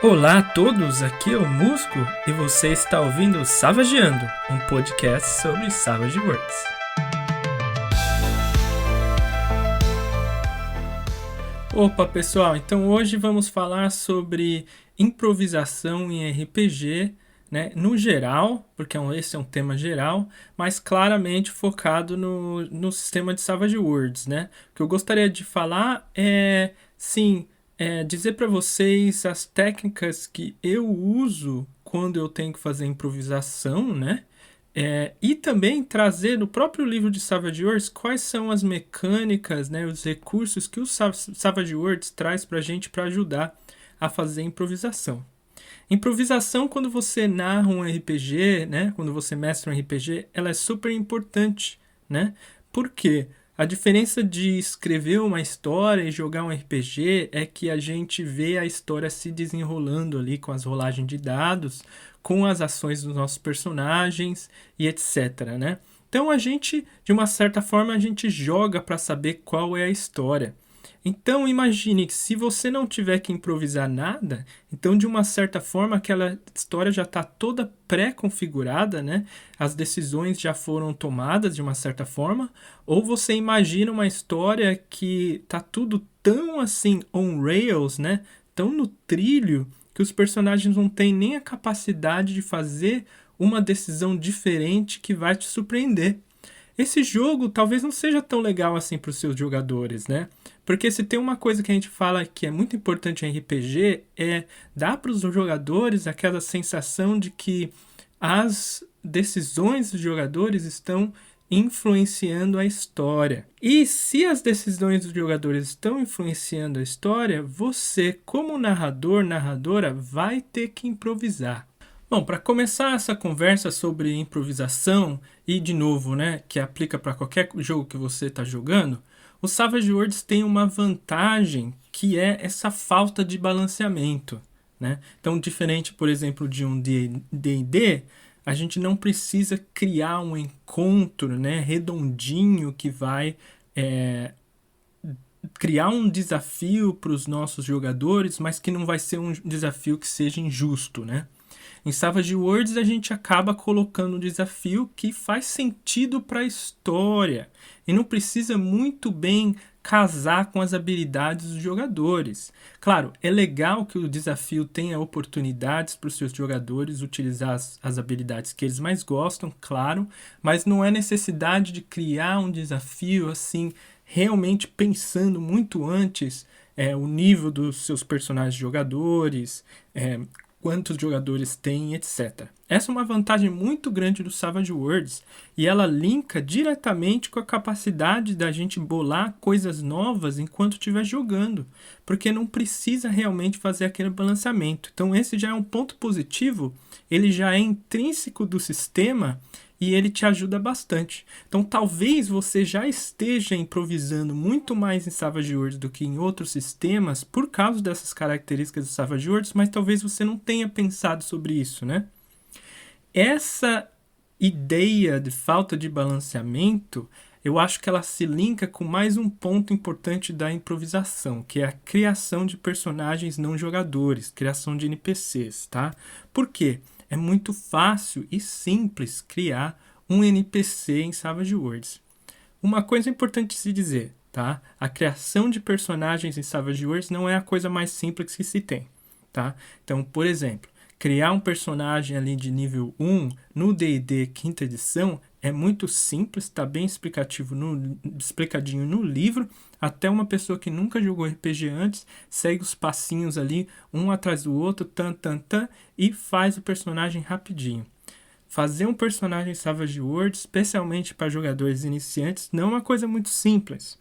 Olá a todos, aqui é o Musco e você está ouvindo Savageando, um podcast sobre Savage Worlds. Opa pessoal, então hoje vamos falar sobre improvisação em RPG, né, no geral, porque esse é um tema geral, mas claramente focado no sistema de Savage Worlds, né? O que eu gostaria de falar dizer para vocês as técnicas que eu uso quando eu tenho que fazer improvisação, né? E também trazer no próprio livro de Savage Worlds quais são as mecânicas, né, os recursos que o Savage Worlds traz para a gente para ajudar a fazer improvisação. Improvisação, quando você narra um RPG, né, quando você mestra um RPG, ela é super importante, né? Por quê? A diferença de escrever uma história e jogar um RPG é que a gente vê a história se desenrolando ali com as rolagens de dados, com as ações dos nossos personagens e etc, né? Então a gente, de uma certa forma, a gente joga para saber qual é a história. Então imagine que se você não tiver que improvisar nada, então de uma certa forma aquela história já está toda pré-configurada, né? As decisões já foram tomadas de uma certa forma, ou você imagina uma história que está tudo tão assim on rails, né? Tão no trilho que os personagens não têm nem a capacidade de fazer uma decisão diferente que vai te surpreender. Esse jogo talvez não seja tão legal assim para os seus jogadores, né? Porque se tem uma coisa que a gente fala que é muito importante em RPG é dar para os jogadores aquela sensação de que as decisões dos jogadores estão influenciando a história. E se as decisões dos jogadores estão influenciando a história, você, como narrador, narradora, vai ter que improvisar. Bom, para começar essa conversa sobre improvisação, e de novo, né, que aplica para qualquer jogo que você está jogando, o Savage Worlds tem uma vantagem que é essa falta de balanceamento, né? Então, diferente, por exemplo, de um D&D, a gente não precisa criar um encontro, né, redondinho que vai criar um desafio para os nossos jogadores, mas que não vai ser um desafio que seja injusto, né? Em Savage Worlds a gente acaba colocando um desafio que faz sentido para a história e não precisa muito bem casar com as habilidades dos jogadores. Claro, é legal que o desafio tenha oportunidades para os seus jogadores utilizar as habilidades que eles mais gostam, claro, mas não é necessidade de criar um desafio assim, realmente pensando muito antes o nível dos seus personagens jogadores, quantos jogadores tem, etc. Essa é uma vantagem muito grande do Savage Worlds e ela linka diretamente com a capacidade da gente bolar coisas novas enquanto estiver jogando, porque não precisa realmente fazer aquele balanceamento. Então esse já é um ponto positivo, ele já é intrínseco do sistema e ele te ajuda bastante. Então talvez você já esteja improvisando muito mais em Savage Worlds do que em outros sistemas por causa dessas características do Savage Worlds, mas talvez você não tenha pensado sobre isso, né? Essa ideia de falta de balanceamento, eu acho que ela se linka com mais um ponto importante da improvisação, que é a criação de personagens não jogadores, criação de NPCs, tá? Por quê? É muito fácil e simples criar um NPC em Savage Worlds. Uma coisa importante de se dizer, tá? A criação de personagens em Savage Worlds não é a coisa mais simples que se tem, tá? Então, por exemplo, criar um personagem ali de nível 1 no D&D quinta edição é muito simples, está bem explicadinho no livro. Até uma pessoa que nunca jogou RPG antes segue os passinhos ali, um atrás do outro, e faz o personagem rapidinho. Fazer um personagem Savage Worlds, especialmente para jogadores iniciantes, não é uma coisa muito simples.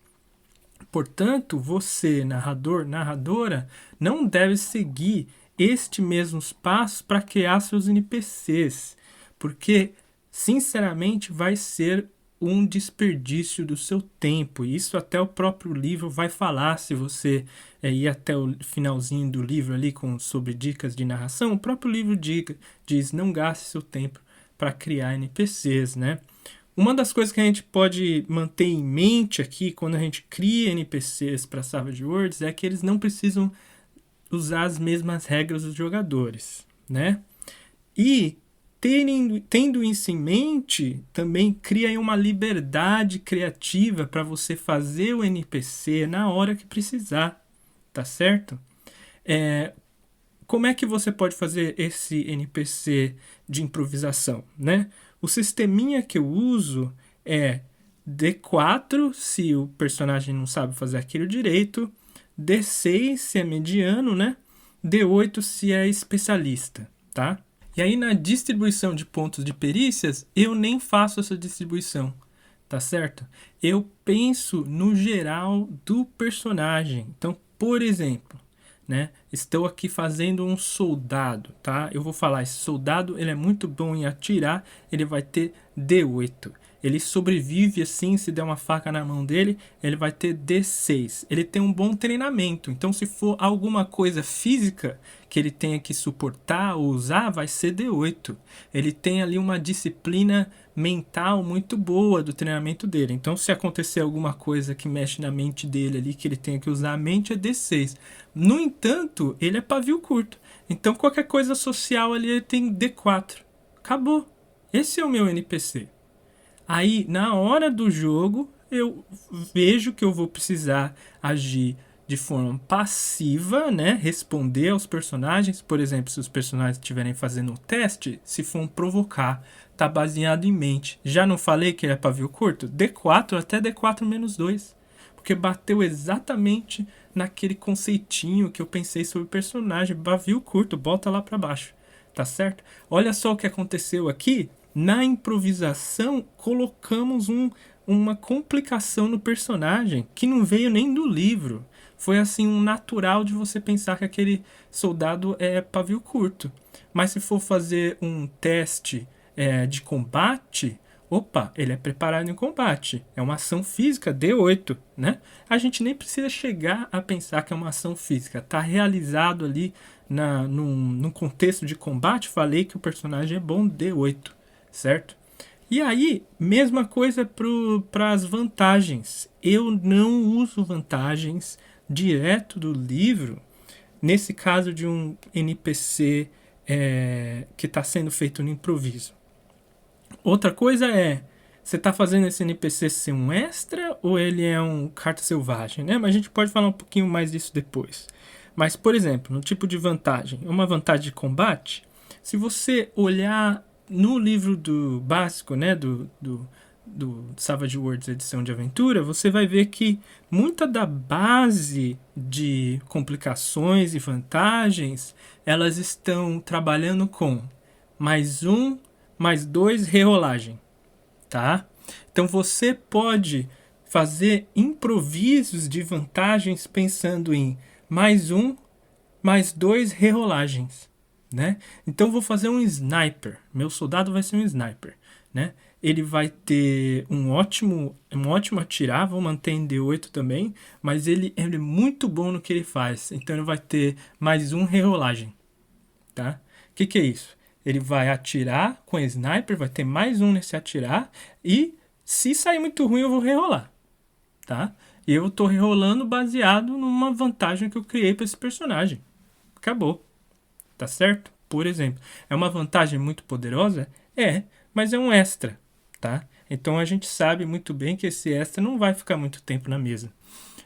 Portanto, você, narrador, narradora, não deve seguir este mesmos passos para criar seus NPCs, porque sinceramente vai ser um desperdício do seu tempo. Isso até o próprio livro vai falar, se você ir até o finalzinho do livro ali sobre dicas de narração, o próprio livro diz não gaste seu tempo para criar NPCs, né? Uma das coisas que a gente pode manter em mente aqui quando a gente cria NPCs para Savage Worlds é que eles não precisam usar as mesmas regras dos jogadores, né? E tendo isso em mente, também cria aí uma liberdade criativa para você fazer o NPC na hora que precisar, tá certo? Como é que você pode fazer esse NPC de improvisação, né? O sisteminha que eu uso é D4 se o personagem não sabe fazer aquilo direito, D6 se é mediano, né? D8 se é especialista, tá? E aí na distribuição de pontos de perícias, eu nem faço essa distribuição, tá certo? Eu penso no geral do personagem. Então, por exemplo, né? Estou aqui fazendo um soldado, tá? Eu vou falar, esse soldado ele é muito bom em atirar, ele vai ter D8. Ele sobrevive assim, se der uma faca na mão dele, ele vai ter D6. Ele tem um bom treinamento, então se for alguma coisa física que ele tenha que suportar ou usar, vai ser D8. Ele tem ali uma disciplina mental muito boa do treinamento dele. Então se acontecer alguma coisa que mexe na mente dele ali, que ele tenha que usar a mente, é D6. No entanto, ele é pavio curto. Então qualquer coisa social ali ele tem D4. Acabou. Esse é o meu NPC. Aí, na hora do jogo, eu vejo que eu vou precisar agir de forma passiva, né? Responder aos personagens. Por exemplo, se os personagens estiverem fazendo um teste, se for um provocar, tá baseado em mente. Já não falei que ele é pavio curto? D4 até D4 menos 2. Porque bateu exatamente naquele conceitinho que eu pensei sobre o personagem. Pavio curto, bota lá para baixo. Tá certo? Olha só o que aconteceu aqui. Na improvisação, colocamos uma complicação no personagem que não veio nem do livro. Foi assim um natural de você pensar que aquele soldado é pavio curto. Mas se for fazer um teste de combate, opa, ele é preparado em combate. É uma ação física D8, né? A gente nem precisa chegar a pensar que é uma ação física. Está realizado ali num contexto de combate. Falei que o personagem é bom D8. Certo? E aí, mesma coisa para as vantagens. Eu não uso vantagens direto do livro, nesse caso de um NPC que está sendo feito no improviso. Outra coisa é, você está fazendo esse NPC ser um extra ou ele é um carta selvagem, né? Mas a gente pode falar um pouquinho mais disso depois. Mas, por exemplo, no tipo de vantagem, uma vantagem de combate, se você olhar no livro do básico, né, do Savage Worlds edição de aventura, você vai ver que muita da base de complicações e vantagens, elas estão trabalhando com +1, +2 rerolagem, tá? Então você pode fazer improvisos de vantagens pensando em +1, +2 rerolagens. Né? Então vou fazer um sniper. Meu soldado vai ser um sniper, né? Ele vai ter um ótimo atirar, vou manter em D8 também, mas ele é muito bom no que ele faz. Então ele vai ter +1 rerolagem, tá? O que é isso? Ele vai atirar com sniper, vai ter +1 nesse atirar e se sair muito ruim eu vou rerolar, tá? E eu tô rerolando baseado numa vantagem que eu criei para esse personagem. Acabou. Tá certo? Por exemplo, é uma vantagem muito poderosa? Mas é um extra, tá? Então a gente sabe muito bem que esse extra não vai ficar muito tempo na mesa.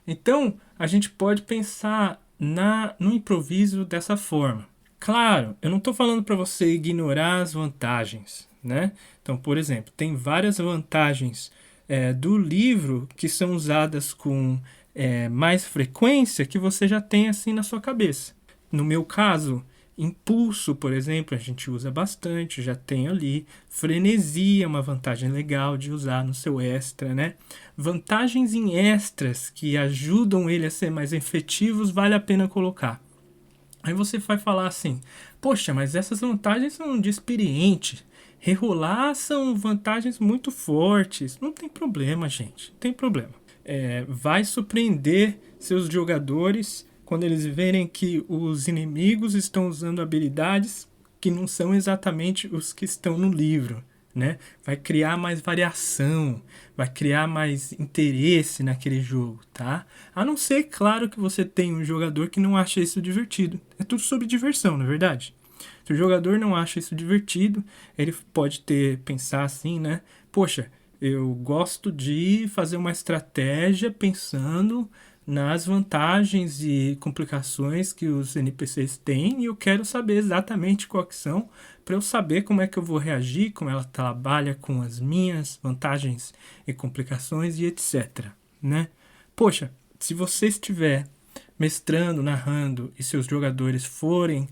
Então a gente pode pensar no improviso dessa forma. Claro, eu não estou falando para você ignorar as vantagens, né? Então, por exemplo, tem várias vantagens do livro que são usadas com mais frequência que você já tem assim na sua cabeça. No meu caso, impulso, por exemplo, a gente usa bastante, já tem ali. Frenesi é uma vantagem legal de usar no seu extra, né? Vantagens em extras que ajudam ele a ser mais efetivos, vale a pena colocar. Aí você vai falar assim, poxa, mas essas vantagens são de experiente. Rerolar são vantagens muito fortes. Não tem problema, gente, não tem problema. Vai surpreender seus jogadores quando eles verem que os inimigos estão usando habilidades que não são exatamente os que estão no livro, né? Vai criar mais variação, vai criar mais interesse naquele jogo, tá? A não ser, claro, que você tem um jogador que não acha isso divertido. É tudo sobre diversão, não é verdade? Se o jogador não acha isso divertido, ele pode pensar assim, né? Poxa, eu gosto de fazer uma estratégia pensando nas vantagens e complicações que os NPCs têm e eu quero saber exatamente quais são para eu saber como é que eu vou reagir, como ela trabalha com as minhas vantagens e complicações e etc, né? Poxa, se você estiver mestrando, narrando e seus jogadores forem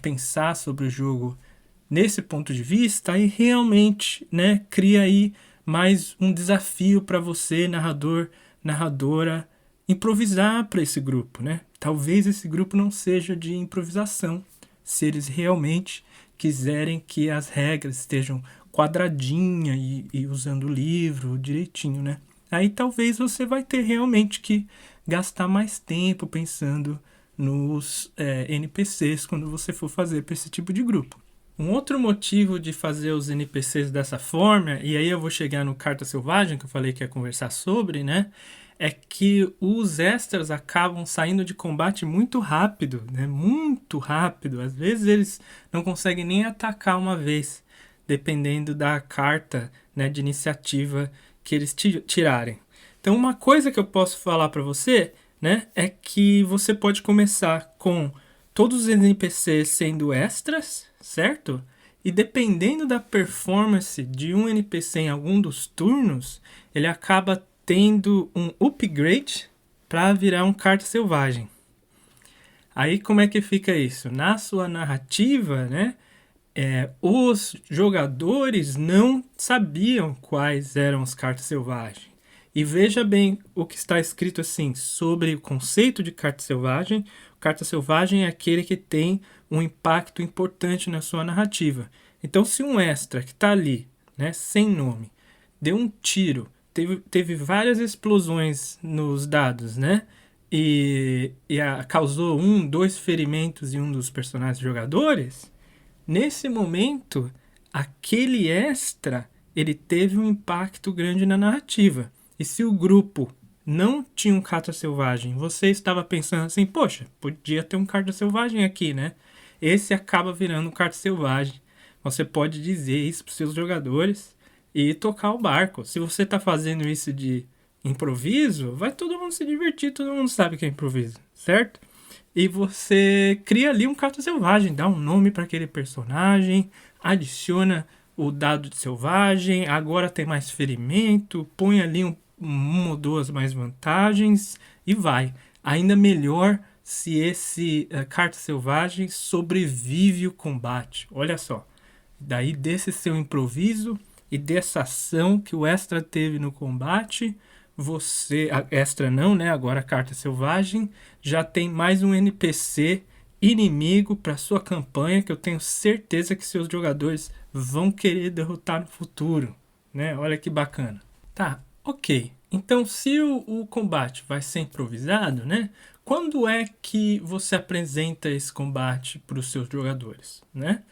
pensar sobre o jogo nesse ponto de vista, aí realmente, né, cria aí mais um desafio para você, narrador, narradora, improvisar para esse grupo, né? Talvez esse grupo não seja de improvisação, se eles realmente quiserem que as regras estejam quadradinha e usando o livro direitinho, né? Aí talvez você vai ter realmente que gastar mais tempo pensando nos NPCs quando você for fazer para esse tipo de grupo. Um outro motivo de fazer os NPCs dessa forma, e aí eu vou chegar no Carta Selvagem, que eu falei que ia conversar sobre, né? É que os extras acabam saindo de combate muito rápido, né? Muito rápido. Às vezes eles não conseguem nem atacar uma vez, dependendo da carta, né, de iniciativa que eles tirarem. Então, uma coisa que eu posso falar para você, né, é que você pode começar com todos os NPCs sendo extras, certo? E dependendo da performance de um NPC em algum dos turnos, ele acaba tendo um upgrade para virar um carta selvagem. Aí como é que fica isso? Na sua narrativa, né, os jogadores não sabiam quais eram as cartas selvagens. E veja bem o que está escrito assim sobre o conceito de carta selvagem. Carta selvagem é aquele que tem um impacto importante na sua narrativa. Então, se um extra que está ali, né, sem nome, deu um tiro, teve várias explosões nos dados, né? E causou 2 ferimentos em um dos personagens jogadores. Nesse momento, aquele extra ele teve um impacto grande na narrativa. E se o grupo não tinha um carta selvagem, você estava pensando assim, poxa, podia ter um carta selvagem aqui, né? Esse acaba virando um carta selvagem. Você pode dizer isso para os seus jogadores e tocar o barco. Se você está fazendo isso de improviso, vai todo mundo se divertir, todo mundo sabe que é improviso, certo? E você cria ali um carta selvagem, dá um nome para aquele personagem, adiciona o dado de selvagem, agora tem mais ferimento, põe ali uma ou 2 mais vantagens e vai. Ainda melhor se esse carta selvagem sobrevive o combate. Olha só, daí desse seu improviso e dessa ação que o extra teve no combate, você, extra não, né? Agora a carta selvagem já tem mais um NPC inimigo para sua campanha que eu tenho certeza que seus jogadores vão querer derrotar no futuro, né? Olha que bacana. Tá, ok. Então, se o combate vai ser improvisado, né? Quando é que você apresenta esse combate para os seus jogadores, né?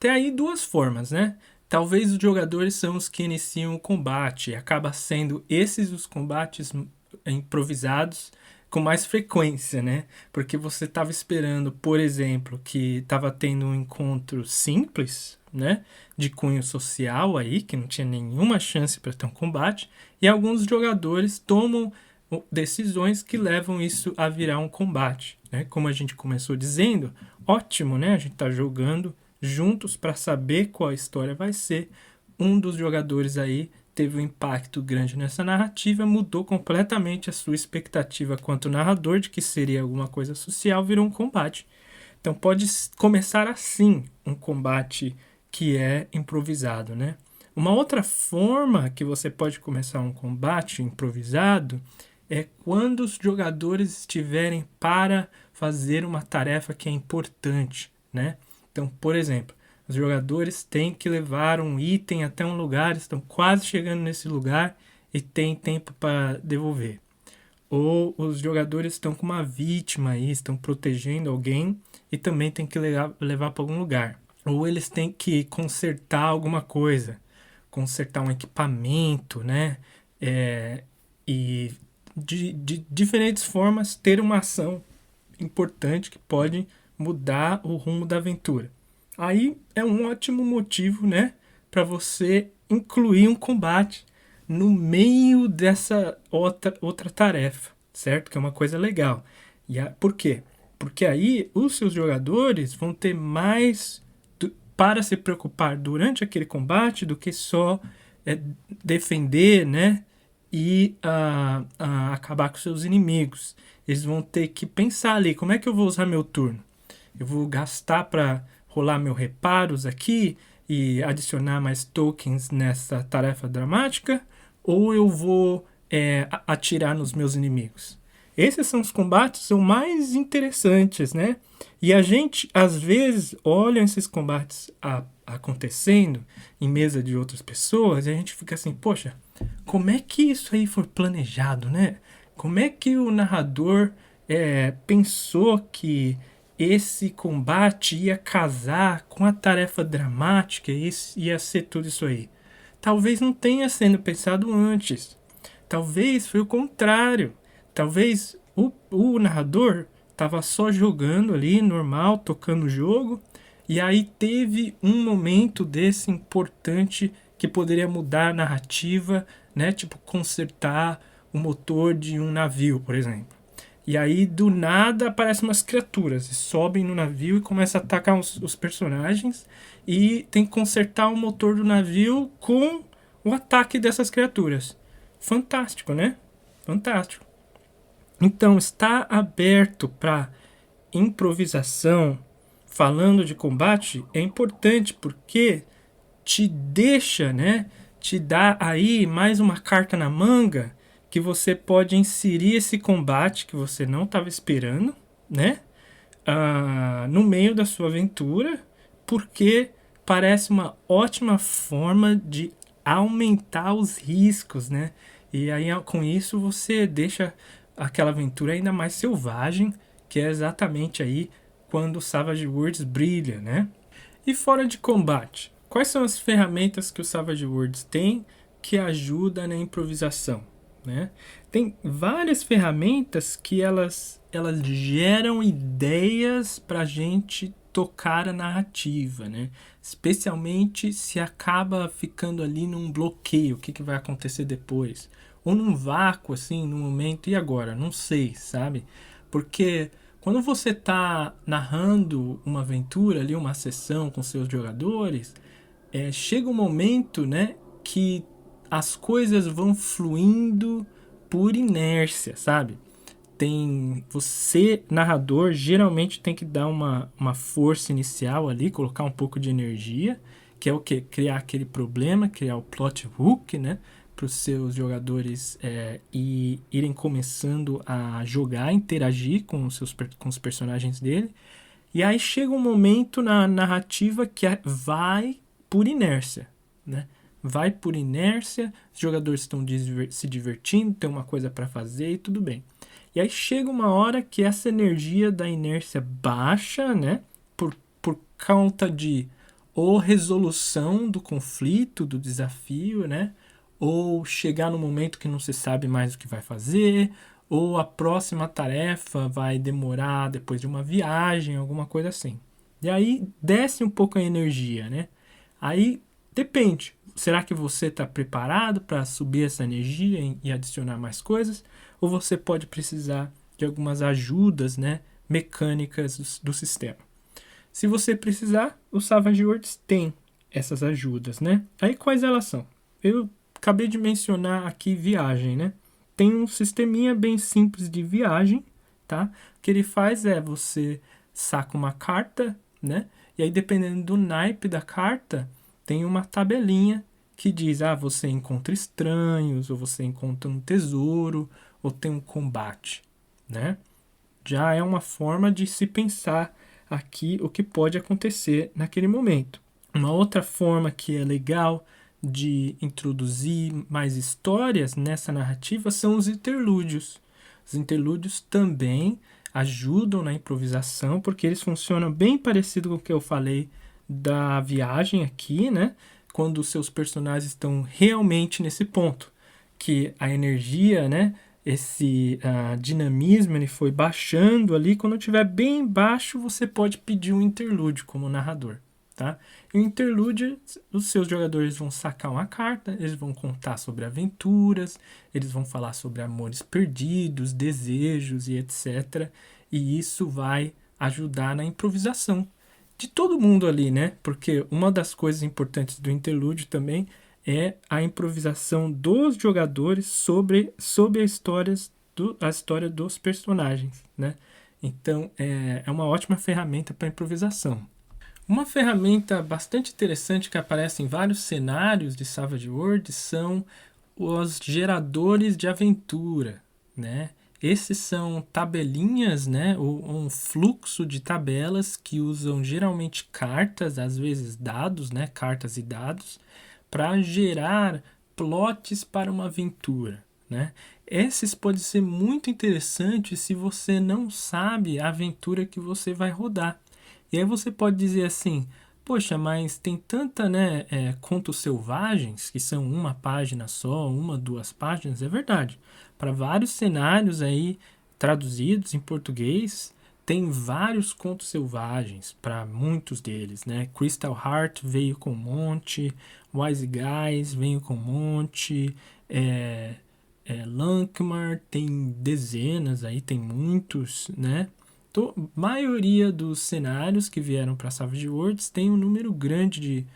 Tem aí 2 formas, né? Talvez os jogadores são os que iniciam o combate e acaba sendo esses os combates improvisados com mais frequência, né? Porque você estava esperando, por exemplo, que estava tendo um encontro simples, né? De cunho social aí, que não tinha nenhuma chance para ter um combate, e alguns jogadores tomam decisões que levam isso a virar um combate, né? Como a gente começou dizendo, ótimo, né? A gente está jogando juntos para saber qual a história vai ser. Um dos jogadores aí teve um impacto grande nessa narrativa, mudou completamente a sua expectativa quanto narrador de que seria alguma coisa social, virou um combate. Então pode começar assim um combate que é improvisado, né? Uma outra forma que você pode começar um combate improvisado é quando os jogadores estiverem para fazer uma tarefa que é importante, né? Então, por exemplo, os jogadores têm que levar um item até um lugar, estão quase chegando nesse lugar e tem tempo para devolver. Ou os jogadores estão com uma vítima aí, estão protegendo alguém e também tem que levar para algum lugar. Ou eles têm que consertar alguma coisa, consertar um equipamento, né? E de diferentes formas ter uma ação importante que pode mudar o rumo da aventura. Aí é um ótimo motivo, né, para você incluir um combate no meio dessa outra tarefa, certo? Que é uma coisa legal. Por quê? Porque aí os seus jogadores vão ter mais para se preocupar durante aquele combate do que só defender, né? E acabar com seus inimigos. Eles vão ter que pensar ali, como é que eu vou usar meu turno? Eu vou gastar para rolar meus reparos aqui e adicionar mais tokens nessa tarefa dramática? Ou eu vou atirar nos meus inimigos? Esses são os combates os mais interessantes, né? E a gente, às vezes, olha esses combates acontecendo em mesa de outras pessoas e a gente fica assim, poxa, como é que isso aí foi planejado, né? Como é que o narrador pensou que esse combate ia casar com a tarefa dramática e ia ser tudo isso aí? Talvez não tenha sido pensado antes. Talvez foi o contrário. Talvez o narrador estava só jogando ali, normal, tocando o jogo, e aí teve um momento desse importante que poderia mudar a narrativa, né? Tipo, consertar o motor de um navio, por exemplo. E aí, do nada, aparecem umas criaturas e sobem no navio e começam a atacar os personagens e tem que consertar o motor do navio com o ataque dessas criaturas. Fantástico, né? Fantástico. Então, estar aberto para improvisação, falando de combate, é importante porque te deixa, né? Te dá aí mais uma carta na manga que você pode inserir esse combate que você não estava esperando, né? No meio da sua aventura, porque parece uma ótima forma de aumentar os riscos, né? E aí com isso você deixa aquela aventura ainda mais selvagem, que é exatamente aí quando o Savage Worlds brilha, né? E fora de combate, quais são as ferramentas que o Savage Worlds tem que ajudam na improvisação, né? Tem várias ferramentas que elas geram ideias para a gente tocar a narrativa, né? Especialmente se acaba ficando ali num bloqueio, o que vai acontecer depois, ou num vácuo assim, no momento, e agora? Não sei, sabe? Porque quando você está narrando uma aventura ali, uma sessão com seus jogadores, chega um momento, né, que as coisas vão fluindo por inércia, sabe? Você, narrador, geralmente tem que dar uma força inicial ali, colocar um pouco de energia, que é o que? Criar aquele problema, criar o plot hook, né? Para os seus jogadores irem começando a jogar, interagir com os personagens dele. E aí chega um momento na narrativa que vai por inércia, né? Vai por inércia, os jogadores estão se divertindo, tem uma coisa para fazer e tudo bem. E aí chega uma hora que essa energia da inércia baixa, né? Por conta de ou resolução do conflito, do desafio, né? Ou chegar no momento que não se sabe mais o que vai fazer, ou a próxima tarefa vai demorar depois de uma viagem, alguma coisa assim. E aí desce um pouco a energia, né? Aí depende. Será que você está preparado para subir essa energia e adicionar mais coisas? Ou você pode precisar de algumas ajudas, né, mecânicas do sistema? Se você precisar, o Savage Worlds tem essas ajudas, né? Aí quais elas são? Eu acabei de mencionar aqui viagem, né? Tem um sisteminha bem simples de viagem, tá? O que ele faz é você saca uma carta, né? E aí dependendo do naipe da carta, tem uma tabelinha que diz, você encontra estranhos, ou você encontra um tesouro, ou tem um combate, né? Já é uma forma de se pensar aqui o que pode acontecer naquele momento. Uma outra forma que é legal de introduzir mais histórias nessa narrativa são os interlúdios. Os interlúdios também ajudam na improvisação, porque eles funcionam bem parecido com o que eu falei da viagem aqui, né? quando os seus personagens estão realmente nesse ponto, que a energia, né, esse dinamismo, ele foi baixando ali. Quando estiver bem baixo, você pode pedir um interlúdio como narrador, tá? E o interlúdio, os seus jogadores vão sacar uma carta, eles vão contar sobre aventuras, eles vão falar sobre amores perdidos, desejos e etc. E isso vai ajudar na improvisação de todo mundo ali, né? Porque uma das coisas importantes do interlúdio também é a improvisação dos jogadores sobre a história dos personagens, né? Então, é uma ótima ferramenta para improvisação. Uma ferramenta bastante interessante que aparece em vários cenários de Savage Worlds são os geradores de aventura, né? Esses são tabelinhas, né, ou um fluxo de tabelas que usam geralmente cartas, às vezes dados, né, cartas e dados, para gerar plots para uma aventura, né? Esses podem ser muito interessantes se você não sabe a aventura que você vai rodar. E aí você pode dizer assim, poxa, mas tem tanta, né, contos selvagens, que são uma página só, 2 páginas, é verdade. Para vários cenários aí traduzidos em português, tem vários contos selvagens, para muitos deles, né? Crystal Heart veio com um monte, Wise Guys veio com um monte, Lankhmar tem dezenas aí, tem muitos, né? Maioria dos cenários que vieram para Savage Worlds tem um número grande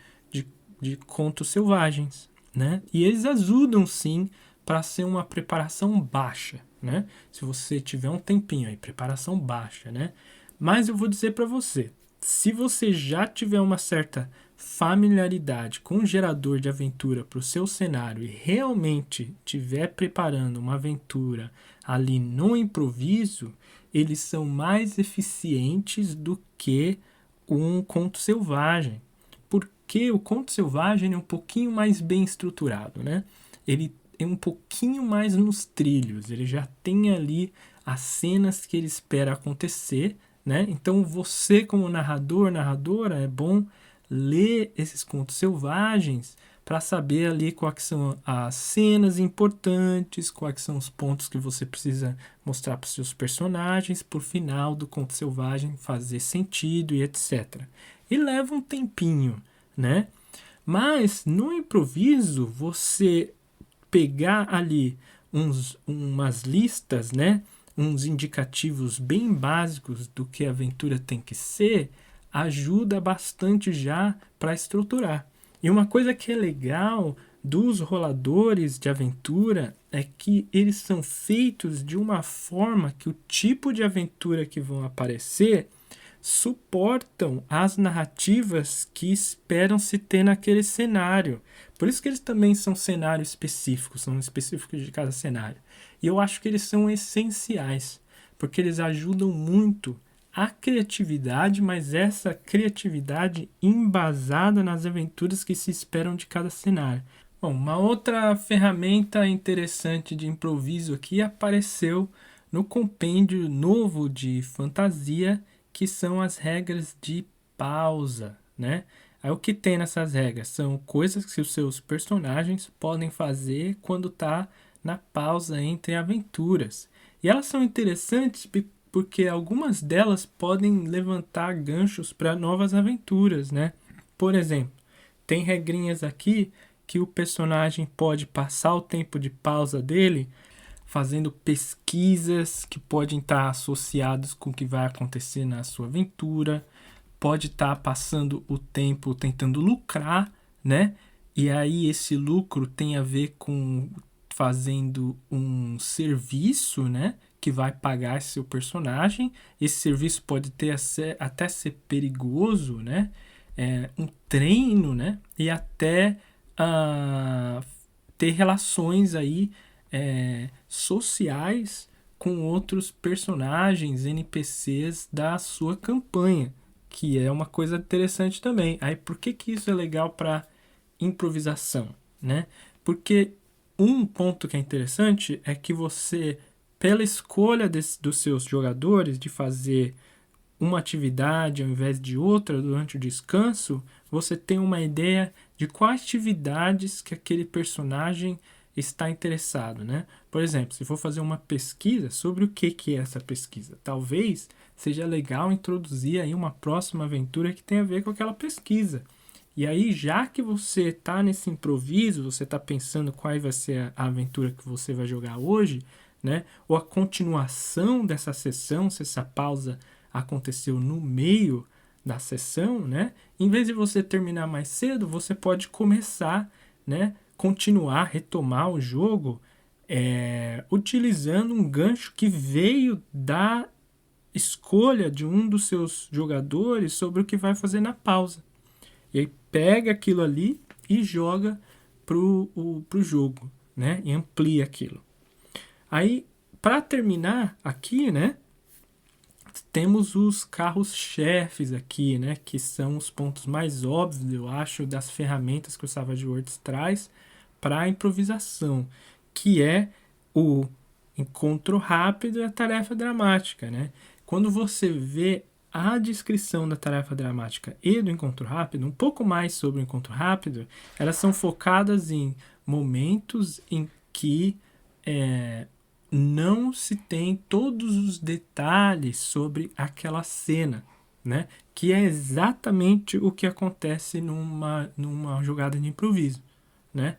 de contos selvagens, né? E eles ajudam sim para ser uma preparação baixa, né? Se você tiver um tempinho aí, preparação baixa, né? Mas eu vou dizer para você, se você já tiver uma certa familiaridade com o gerador de aventura para o seu cenário e realmente estiver preparando uma aventura ali no improviso, eles são mais eficientes do que um conto selvagem. Porque o conto selvagem é um pouquinho mais bem estruturado, né? Ele é um pouquinho mais nos trilhos, ele já tem ali as cenas que ele espera acontecer, né? Então você como narradora, é bom ler esses contos selvagens para saber ali quais são as cenas importantes, quais são os pontos que você precisa mostrar para os seus personagens, por final do conto selvagem fazer sentido e etc. E leva um tempinho, né? Mas no improviso, você pegar ali umas listas, né? Uns indicativos bem básicos do que a aventura tem que ser, ajuda bastante já para estruturar. E uma coisa que é legal dos roladores de aventura é que eles são feitos de uma forma que o tipo de aventura que vão aparecer suportam as narrativas que esperam se ter naquele cenário. Por isso que eles também são cenários específicos, são específicos de cada cenário. E eu acho que eles são essenciais, porque eles ajudam muito a criatividade, mas essa criatividade embasada nas aventuras que se esperam de cada cenário. Bom, uma outra ferramenta interessante de improviso aqui apareceu no compêndio novo de fantasia, que são as regras de pausa, né? Aí o que tem nessas regras? São coisas que os seus personagens podem fazer quando está na pausa entre aventuras. E elas são interessantes porque algumas delas podem levantar ganchos para novas aventuras, né? Por exemplo, tem regrinhas aqui que o personagem pode passar o tempo de pausa dele fazendo pesquisas que podem estar associadas com o que vai acontecer na sua aventura, pode estar passando o tempo tentando lucrar, né? E aí esse lucro tem a ver com fazendo um serviço, né? Que vai pagar seu personagem. Esse serviço pode até ser perigoso, né? Um treino, né? E até ter relações aí sociais com outros personagens, NPCs da sua campanha, que é uma coisa interessante também. Aí por que isso é legal para improvisação, né? Porque um ponto que é interessante é que você, pela escolha dos seus jogadores de fazer uma atividade ao invés de outra durante o descanso, você tem uma ideia de quais atividades que aquele personagem está interessado, né? Por exemplo, se for fazer uma pesquisa, sobre o que é essa pesquisa? Talvez seja legal introduzir aí uma próxima aventura que tenha a ver com aquela pesquisa. E aí, já que você está nesse improviso, você está pensando qual vai ser a aventura que você vai jogar hoje, né? Ou a continuação dessa sessão, se essa pausa aconteceu no meio da sessão, né? Em vez de você terminar mais cedo, você pode começar, né? Continuar, retomar o jogo utilizando um gancho que veio da escolha de um dos seus jogadores sobre o que vai fazer na pausa. E aí pega aquilo ali e joga pro jogo, né? E amplia aquilo. Aí, para terminar aqui, né? Temos os carros-chefes aqui, né? Que são os pontos mais óbvios, eu acho, das ferramentas que o Savage Worlds traz para a improvisação, que é o encontro rápido e a tarefa dramática, né? Quando você vê a descrição da tarefa dramática e do encontro rápido, um pouco mais sobre o encontro rápido, elas são focadas em momentos em que não se tem todos os detalhes sobre aquela cena, né? Que é exatamente o que acontece numa jogada de improviso, né?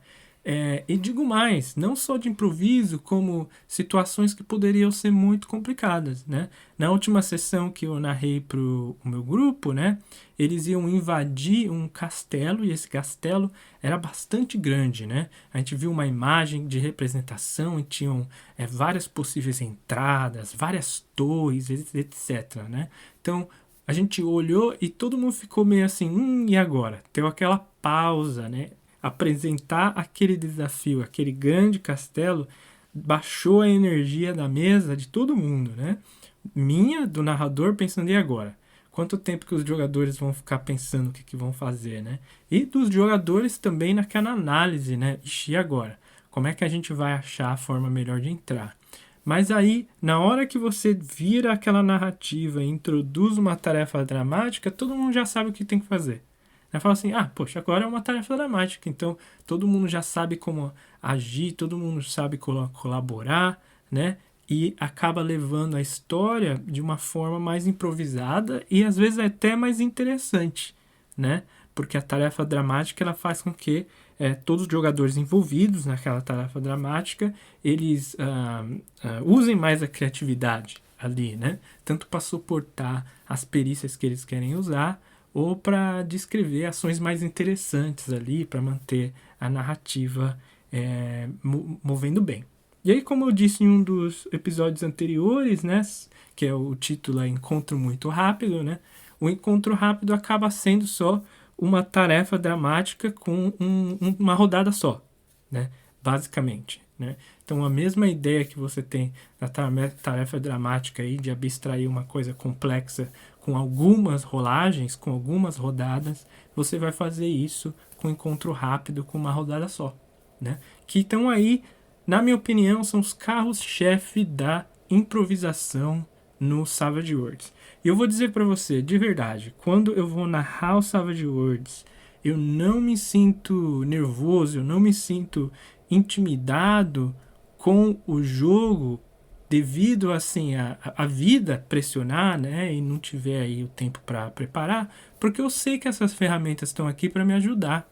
E digo mais, não só de improviso, como situações que poderiam ser muito complicadas, né? Na última sessão que eu narrei para o meu grupo, né? Eles iam invadir um castelo e esse castelo era bastante grande, né? A gente viu uma imagem de representação e tinham várias possíveis entradas, várias torres, etc, né? Então, a gente olhou e todo mundo ficou meio assim, e agora? Deu aquela pausa, né? Apresentar aquele desafio, aquele grande castelo, baixou a energia da mesa de todo mundo, né? Minha, do narrador, pensando, e agora? Quanto tempo que os jogadores vão ficar pensando o que vão fazer, né? E dos jogadores também naquela análise, né? Ixi, e agora? Como é que a gente vai achar a forma melhor de entrar? Mas aí, na hora que você vira aquela narrativa e introduz uma tarefa dramática, todo mundo já sabe o que tem que fazer. Fala assim, poxa, agora é uma tarefa dramática, então todo mundo já sabe como agir, todo mundo sabe colaborar, né? E acaba levando a história de uma forma mais improvisada e às vezes até mais interessante, né? Porque a tarefa dramática ela faz com que todos os jogadores envolvidos naquela tarefa dramática, eles usem mais a criatividade ali, né? Tanto para suportar as perícias que eles querem usar, ou para descrever ações mais interessantes ali, para manter a narrativa movendo bem. E aí, como eu disse em um dos episódios anteriores, né, que é o título Encontro Muito Rápido, né, o encontro rápido acaba sendo só uma tarefa dramática com uma rodada só, né, basicamente. Né? Então, a mesma ideia que você tem na tarefa dramática aí, de abstrair uma coisa complexa com algumas rolagens, com algumas rodadas, você vai fazer isso com encontro rápido, com uma rodada só. Né? Que estão aí, na minha opinião, são os carros-chefe da improvisação no Savage Worlds. E eu vou dizer para você, de verdade, quando eu vou narrar o Savage Worlds, eu não me sinto nervoso, eu não me sinto intimidado com o jogo devido assim a vida pressionar, né, e não tiver aí o tempo para preparar, porque eu sei que essas ferramentas estão aqui para me ajudar.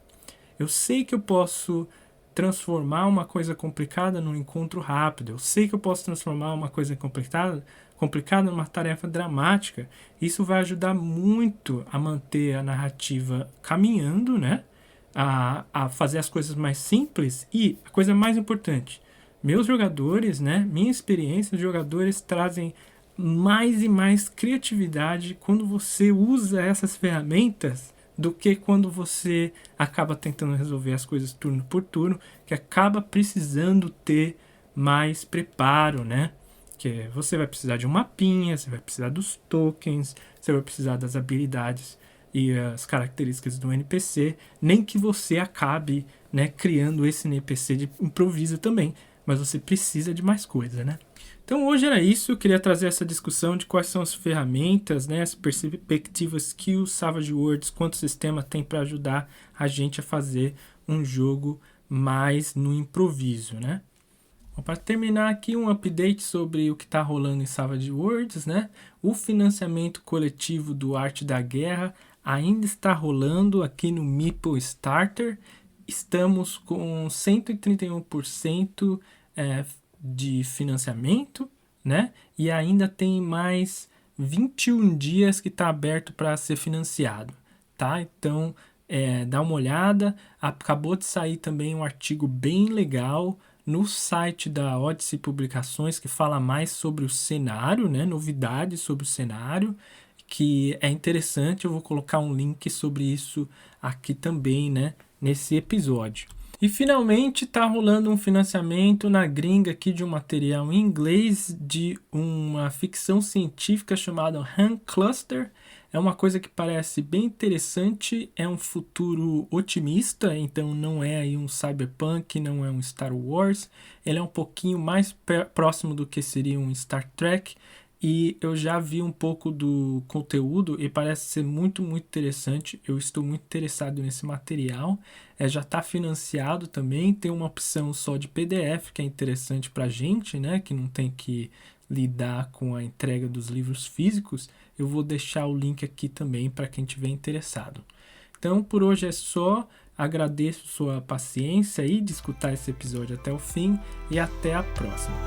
Eu sei que eu posso transformar uma coisa complicada num encontro rápido. Eu sei que eu posso transformar uma coisa complicada numa tarefa dramática. Isso vai ajudar muito a manter a narrativa caminhando, né? A fazer as coisas mais simples e, a coisa mais importante, meus jogadores, né? Minha experiência, os jogadores trazem mais e mais criatividade quando você usa essas ferramentas do que quando você acaba tentando resolver as coisas turno por turno, que acaba precisando ter mais preparo, né? Que você vai precisar de um mapinha, você vai precisar dos tokens, você vai precisar das habilidades e as características do NPC, nem que você acabe, né, criando esse NPC de improviso também, mas você precisa de mais coisa, né? Então hoje era isso, eu queria trazer essa discussão de quais são as ferramentas, né, as perspectivas que o Savage Worlds, quanto o sistema tem para ajudar a gente a fazer um jogo mais no improviso, né? Para terminar aqui, um update sobre o que está rolando em Savage Worlds, né? O financiamento coletivo do Arte da Guerra ainda está rolando aqui no Meeple Starter. Estamos com 131% de financiamento, né? E ainda tem mais 21 dias que está aberto para ser financiado, tá? Então, dá uma olhada. Acabou de sair também um artigo bem legal no site da Odyssey Publicações que fala mais sobre o cenário, né? Novidades sobre o cenário, que é interessante. Eu vou colocar um link sobre isso aqui também, né? Nesse episódio. E finalmente está rolando um financiamento na gringa aqui de um material em inglês de uma ficção científica chamada Han Cluster. É uma coisa que parece bem interessante, é um futuro otimista, então não é aí um cyberpunk, não é um Star Wars. Ele é um pouquinho mais próximo do que seria um Star Trek. E eu já vi um pouco do conteúdo e parece ser muito, muito interessante. Eu estou muito interessado nesse material. Já está financiado também. Tem uma opção só de PDF que é interessante para a gente, né? Que não tem que lidar com a entrega dos livros físicos. Eu vou deixar o link aqui também para quem estiver interessado. Então, por hoje é só. Agradeço sua paciência aí de escutar esse episódio até o fim e até a próxima.